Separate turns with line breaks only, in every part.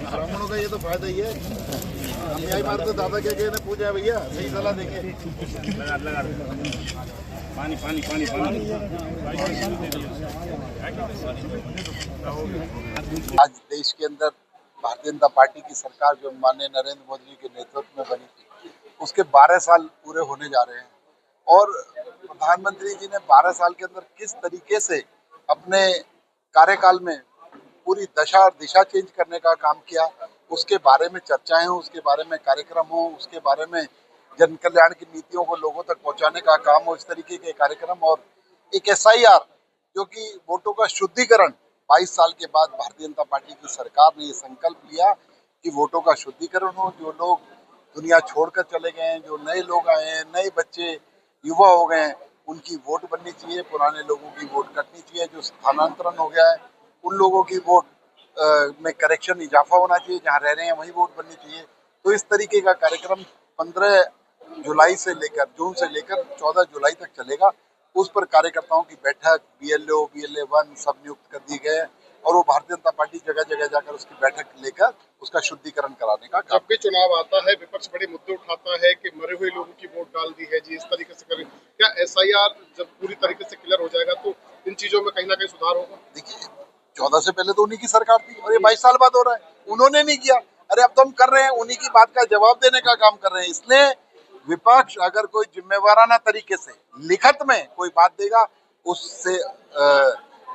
ब्राह्मणों का ये तो फायदा ही है। हम यही मारते दादा क्या कहने पूजा भैया सही सलाह देंगे।
पानी पानी पानी पानी।
आज देश के अंदर भारतीय जनता पार्टी की सरकार जो माननीय नरेंद्र मोदी के नेतृत्व में बनी थी, उसके 12 साल पूरे होने जा रहे हैं। और प्रधानमंत्री जी ने 12 साल के अंदर किस तरीके से अपने कार्यकाल में पूरी दशा और दिशा चेंज करने का काम किया, उसके बारे में चर्चाएं हो, उसके बारे में कार्यक्रम हो, उसके बारे में जन कल्याण की नीतियों को लोगों तक पहुंचाने का काम हो, इस तरीके के कार्यक्रम। और एक SIR जो कि वोटों का शुद्धिकरण, 22 साल के बाद भारतीय जनता पार्टी की सरकार ने ये संकल्प लिया कि वोटों का शुद्धिकरण हो। जो लोग दुनिया छोड़कर चले गए हैं, जो नए लोग आए हैं, नए बच्चे युवा हो गए हैं, उनकी वोट बननी चाहिए, पुराने लोगों की वोट कटनी चाहिए। जो स्थानांतरण हो गया है उन लोगों की वोट में करेक्शन, इजाफा होना चाहिए, जहाँ रह रहे हैं वही वोट बननी चाहिए। तो इस तरीके का कार्यक्रम 15 जुलाई से लेकर जून से लेकर 14 जुलाई तक चलेगा। उस पर कार्यकर्ताओं की बैठक, BLO, BLA1 सब नियुक्त कर दिए गए और वो भारतीय जनता पार्टी जगह जगह जाकर उसकी बैठक लेकर उसका शुद्धिकरण कराने का।
जब भी चुनाव आता है विपक्ष बड़े मुद्दे उठाता है कि मरे हुए लोगों की वोट डाल दी है जी, इस तरीके से करें। क्या SIR जब पूरी तरीके से क्लियर हो जाएगा तो इन चीजों में कहीं ना कहीं सुधार होगा?
देखिए, 14 से पहले तो उन्हीं की सरकार थी और ये 22 साल बाद हो रहा है, उन्होंने नहीं किया। अरे अब तो हम कर रहे हैं, उन्हीं की बात का जवाब देने का काम कर रहे हैं। इसलिए विपक्ष अगर कोई जिम्मेवाराना तरीके से लिखित में कोई बात देगा, उससे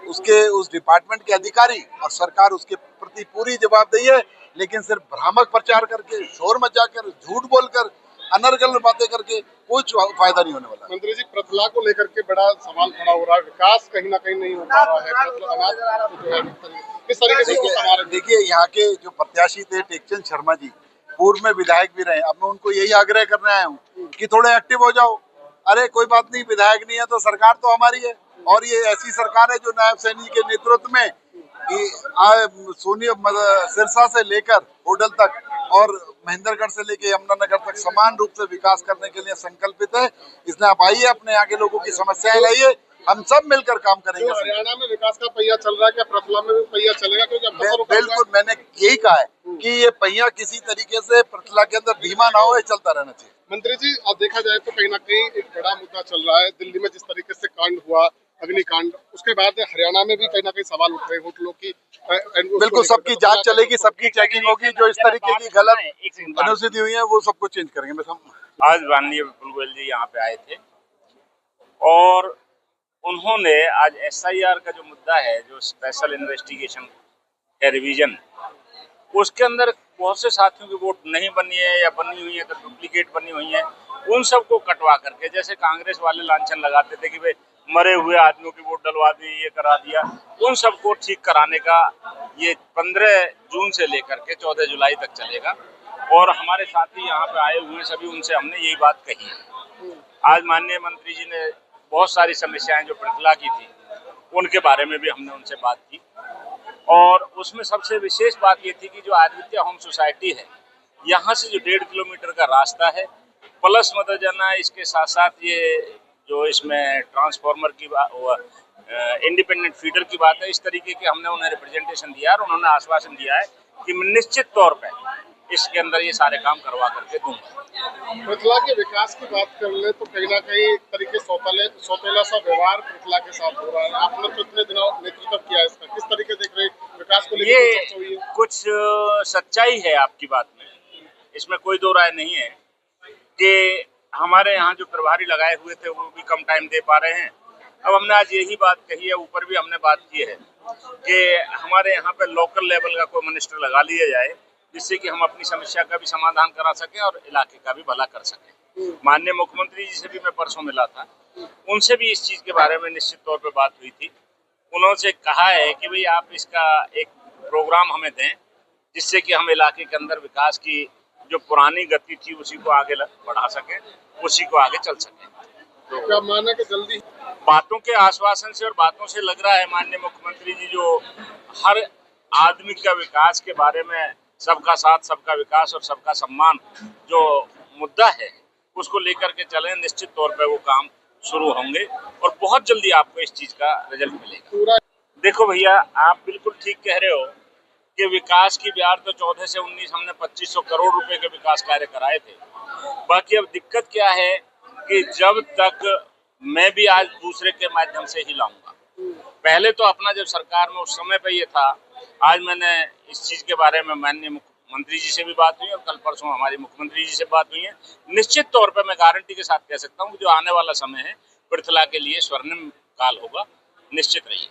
उसके उस डिपार्टमेंट के अधिकारी और सरकार उसके प्रति पूरी जवाबदेही है। लेकिन सिर्फ भ्रामक प्रचार करके, शोर मचाकर, झूठ बोलकर, अनर्गल बातें करके कोई फायदा नहीं होने वाला।
मंत्री जी, प्रतला को लेकर के बड़ा सवाल खड़ा हो रहा है, विकास कहीं ना कहीं नहीं हो पा रहा है। किस तरीके से
देखिए, यहाँ के जो प्रत्याशी थे टेकचंद शर्मा जी, पूर्व में विधायक भी रहे। अब मैं उनको यही आग्रह करने आया हूँ कि थोड़े एक्टिव हो जाओ। अरे कोई बात नहीं, विधायक नहीं है तो सरकार तो हमारी है। और ये ऐसी सरकार है जो नायब सैनी के नेतृत्व में सिरसा से लेकर होडल तक और महेंद्रगढ़ से लेकर यमुनानगर तक समान रूप से विकास करने के लिए संकल्पित है। इसलिए आप आइए, अपने आगे लोगों की समस्याएं लाइए, हम सब मिलकर काम करेंगे।
हरियाणा में विकास का पहिया चल रहा है, क्या प्रतला में भी पहिया चलेगा? क्योंकि
बिल्कुल, मैंने यही कहा है कि ये पहिया किसी तरीके से प्रतला के अंदर धीमा ना हो, ये चलता रहना चाहिए।
मंत्री जी, अब देखा जाए तो कहीं ना कहीं एक बड़ा मुद्दा चल रहा है दिल्ली में, जिस तरीके से कांड हुआ, अग्निकांड, उसके बाद हरियाणा में भी कहीं ना कहीं सवाल उठ रहे हैं होटलों की।
बिल्कुल, सबकी जांच चलेगी, सबकी चेकिंग होगी। जो इस तरीके की गलत अनुस्थिति हुई है वो सबको चेंज करेंगे।
आज माननीय विपुल गोयल जी यहाँ पे आए थे और उन्होंने आज SIR का जो मुद्दा है, जो स्पेशल इन्वेस्टिगेशन है, रिवीजन, उसके अंदर बहुत से साथियों की वोट नहीं बनी है या बनी हुई है तो डुप्लीकेट बनी हुई है, उन सबको कटवा करके, जैसे कांग्रेस वाले लांछन लगाते थे कि भाई मरे हुए आदमियों की वोट डलवा दी, ये करा दिया, उन सबको ठीक कराने का ये 15 जून से लेकर के 14 जुलाई तक चलेगा। और हमारे साथी यहाँ पे आए हुए सभी, उनसे हमने यही बात कही है। आज माननीय मंत्री जी ने बहुत सारी समस्याएं जो प्रतला की थी उनके बारे में भी हमने उनसे बात की और उसमें सबसे विशेष बात ये थी कि जो आदित्य होम सोसाइटी है, यहाँ से जो 1.5 किलोमीटर का रास्ता है, प्लस मतदाना, इसके साथ साथ ये जो इसमें ट्रांसफार्मर की इंडिपेंडेंट फीडर की बात है, इस तरीके के हमने उन्हें रिप्रेजेंटेशन दिया और उन्होंने आश्वासन दिया है कि मैं निश्चित तौर पर इसके अंदर ये सारे काम करवा करके दूंगा।
प्रतला के विकास की बात कर ले तो कहीं ना कहीं एक तरीके सौतेला सा व्यवहार प्रतला के साथ हो रहा है। आपने तो इतने दिनों नेतृत्व किया इसका, किस तरीके देख रहे विकास को लेकर?
ये कुछ सच्चाई है आपकी बात में, इसमें कोई दो राय नहीं है कि हमारे यहाँ जो प्रभारी लगाए हुए थे वो भी कम टाइम दे पा रहे हैं। अब हमने आज यही बात कही है, ऊपर भी हमने बात की है कि हमारे यहाँ पे लोकल लेवल का कोई मिनिस्टर लगा लिया जाए, जिससे कि हम अपनी समस्या का भी समाधान करा सकें और इलाके का भी भला कर सकें। माननीय मुख्यमंत्री जी से भी मैं परसों मिला था, उनसे भी इस चीज के बारे में निश्चित तौर पे बात हुई थी। उन्होंने कहा है कि भाई आप इसका एक प्रोग्राम हमें दें, जिससे कि हम इलाके के अंदर विकास की जो पुरानी गति थी उसी को आगे बढ़ा सकें, उसी को आगे चल सकें।
तो क्या माना कि जल्दी
बातों के आश्वासन से और बातों से लग रहा है माननीय मुख्यमंत्री जी जो हर आदमी का विकास के बारे में, सबका साथ, सबका विकास और सबका सम्मान जो मुद्दा है, उसको लेकर के चलें। निश्चित तौर पर वो काम शुरू होंगे और बहुत जल्दी आपको इस चीज का रिजल्ट मिलेगा। देखो भैया, आप बिल्कुल ठीक कह रहे हो कि विकास की ब्यार तो 14 से 19 हमने 2500 करोड़ रुपए के विकास कार्य कराए थे। बाकी अब दिक्कत क्या है कि जब तक मैं भी आज दूसरे के माध्यम से ही लाऊंगा। पहले तो अपना जब सरकार में उस समय पे ये था, आज मैंने इस चीज के बारे में माननीय मुख्यमंत्री जी से भी बात हुई और कल परसों हमारी मुख्यमंत्री जी से बात हुई है। निश्चित तौर पे मैं गारंटी के साथ कह सकता हूँ कि जो आने वाला समय है पृथला के लिए स्वर्णिम काल होगा। निश्चित रहिए।